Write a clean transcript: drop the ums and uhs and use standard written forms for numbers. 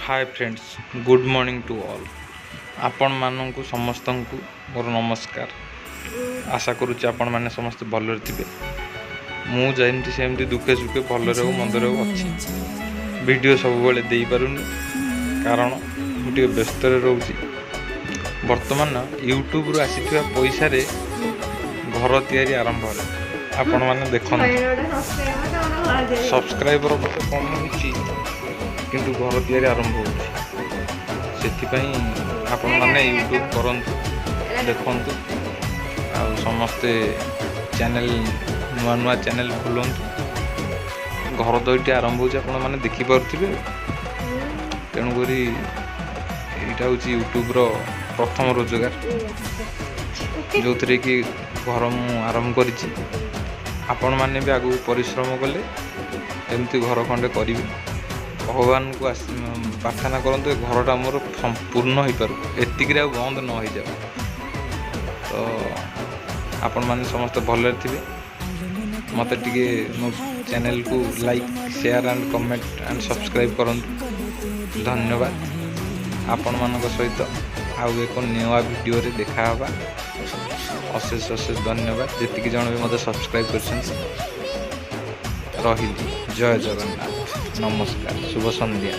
Hi friends good morning to all आपण मानू समस्त को मोर नमस्कार। आशा करुच्ची आपण मैंने समस्त भलरे थे मुझे सेमती दुखे सुखे भलरे हो मंदरे हो अच्छी वीडियो सब बेले दे पारुनी कारण मुझे व्यस्त रोची। बर्तमान यूट्यूब रु आसी पैसा रे घर तैयारी आरंभ है। आपण मैंने देख सब्सक्राइबर कम होची किंतु घर तैयारी आरंभ हो आपण मैंने यूट्यूब करंतु देखंतु आ समस्ते चैनल नुआ नुआ चैनल खोलंतु घर तो ये आरंभ हो आपण मैंने देखि पारुथिबे। तेणुक यहाँ हूँ यूट्यूब रो प्रथम रोजगार जो थे कि घर मु आरंभ करिछि। आपण मैंने भी आगु परिश्रम कले एमती घर खंडे करी भगवान को प्रार्थना करते घरटा मोर संपूर्ण हो पार एतिक बंद न हो जाए। तो आपण मैंने समस्त भलरे थे मत टे मो चैनल को like share and comment and subscribe करंतु। धन्यवाद। आपण मान सहित आउ एक नया वीडियो रे देखा हवा। अशेष अशेष धन्यवाद जी जन भी मत सब्सक्राइब कर रही। जय जगन्नाथ। नमस्कार। शुभ संध्या।